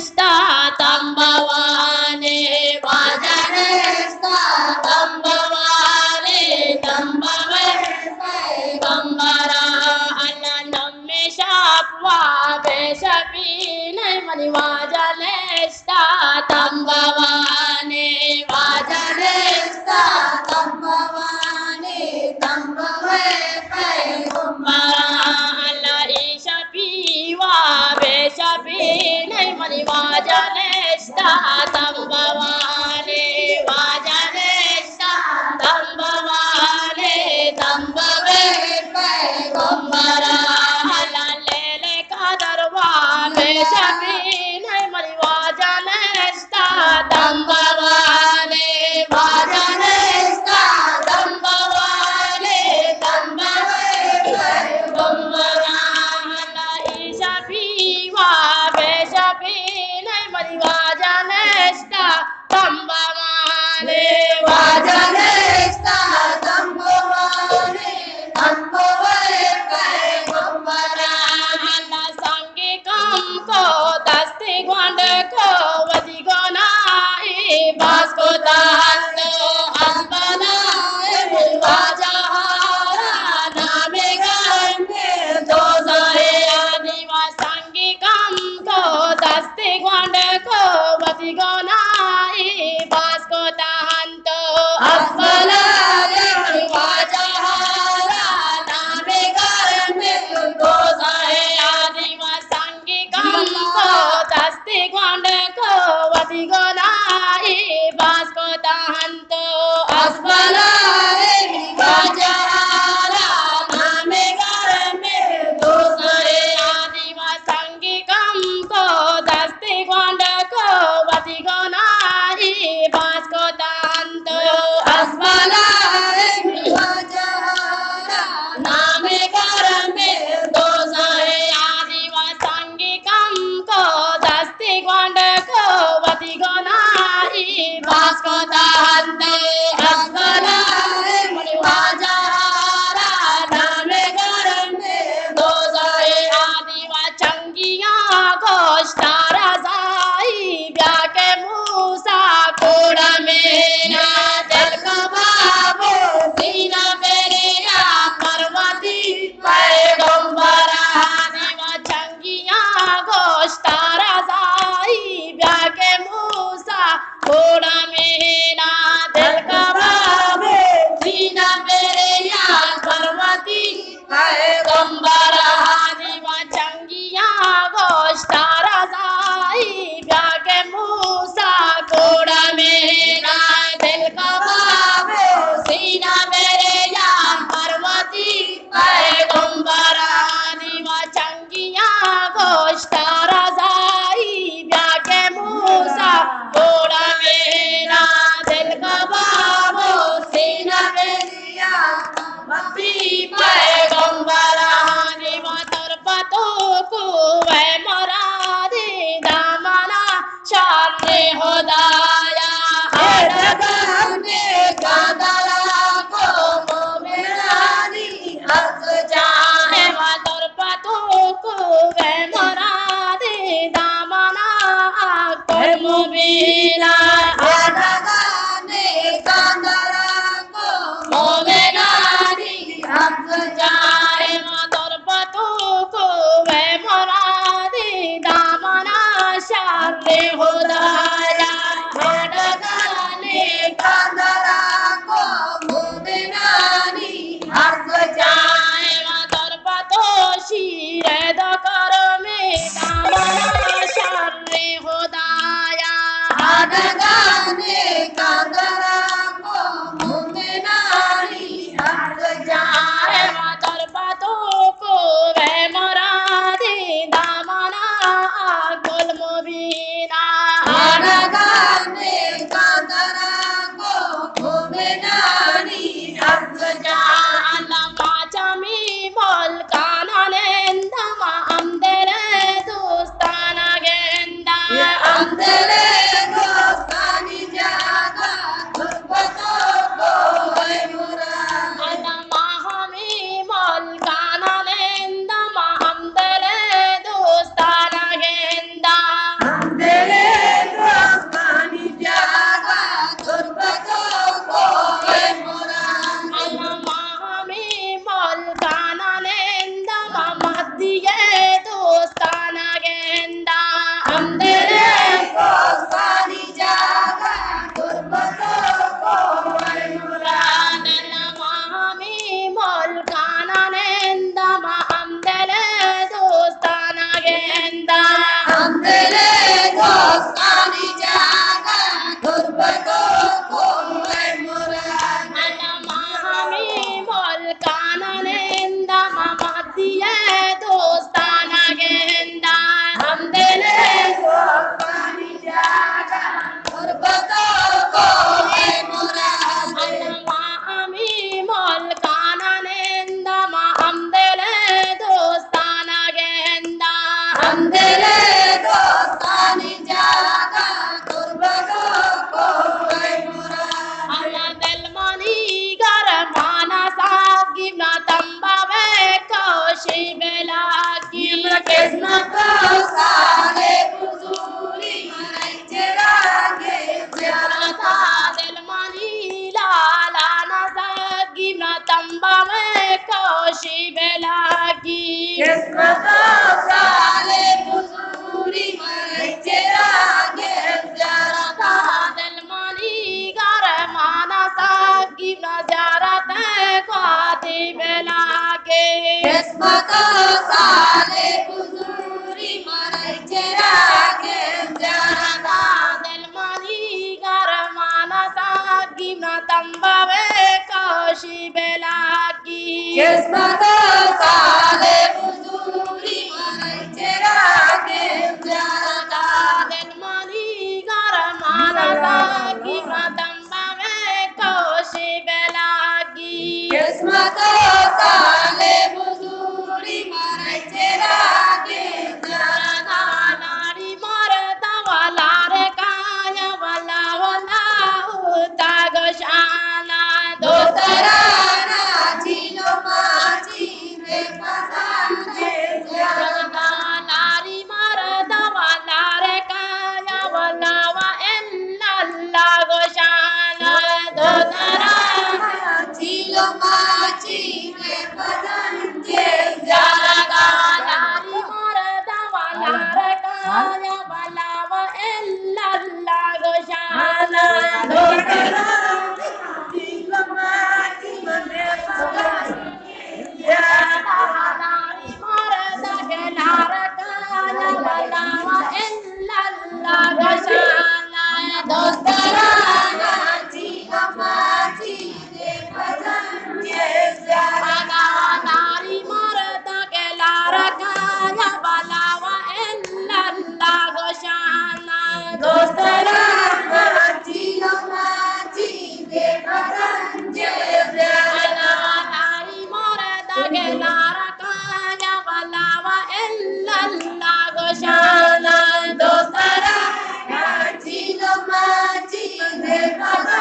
sta tambavane vajane sta tambavane gambara alla namme shapwa besapine mani vajane sta tambavane gambara alla ishapiwa besapine mani vajane sta tambavane gambara alla lele kadarwa besapine mani vajane sta tambavane gambara alla ishapiwa besapine mani vajane sta tambavane gambara alla sangikam ko dasti gwand ko vadigonai basko dando asbana vajahara name gambe dozare adiva sangikam ko dasti gwand ko vadigonai basko dando asbana vajahara name gambe dozare adiva sangikam ko dasti gwand ko vadigonai basko dando asbana vajahara name gambe dozare adiva sangikam ko dasti gwand ko vadigonai basko dando asbana name gambe dozare adiva sangikam ko dasti gwand ko vadigonai basko dando asbana vajahara name gambe dozare adiva changiya goshtara zai byake musa koda mena dil ka babo sina bereya parvati paygambara adiva changiya goshtara zai byake musa koda mena dil ka babo sina bereya parvati paygambara adiva changiya goshtara zai byake musa koda mena dil ka babo sina bereya parvati paygambara adiva changiya goshtara zai byake musa koda mena dil ka babo sina bereya parvati paygambara adiva tarpato ko ve marade damana sharne hodaya adagane kadala ko momerani hak jahe va tarpato ko ve marade damana kar mobila adagane kadala ko momerani hak jahe va tarpato ko ve marade damana sharne hodaya adagane kadala ko momerani hak jahe va tarpato shire da kar me damana sharne hodaya adagane kadala ko momerani hak jahe va tarpato ko ve marade damana gol mobina adagane kadala ko momerani hak jahe machami mol kananendama amdere dostana genda amdere dostani jaga साले बुजुरी माने चेरागे जाना दिल मानी गरमाना सागी ना तंबावे काशी बेलागी किस्मत साले बुजुरी माने चेरागे जाना दिल मानी गरमाना सागी ना तंबावे काशी बेलागी किस्मत साले बुजुरी माने चेरागे जाना नारी मरता वाला रे काया वाला वाला उता गोशाना दोस्तराना चिलो माची रे पसाने जाना नारी मरता वाला रे काया वाला वा इल्लल्लाह गोशाना दोस्तराना चिलो माची रे पसाने जाना नारी मरता वाला रे काया वाला वा इल्लल्लाह गोशाना दोस्तराना चिलो माची रे पसाने जाना नारी मरता के लार काया वाला वा इल्लल्लाह गोशाना दोस्तराना चिलो माची रे पसाने जाना नारी मरता के लार काया वाला वा इल्लल्लाह गोशाना दोस्तराना चिलो माची रे पसाने जाना नारी मरता के लार काया वाला वा इल्लल्लाह गोशाना दोस्तराना चिलो माची रे पसाने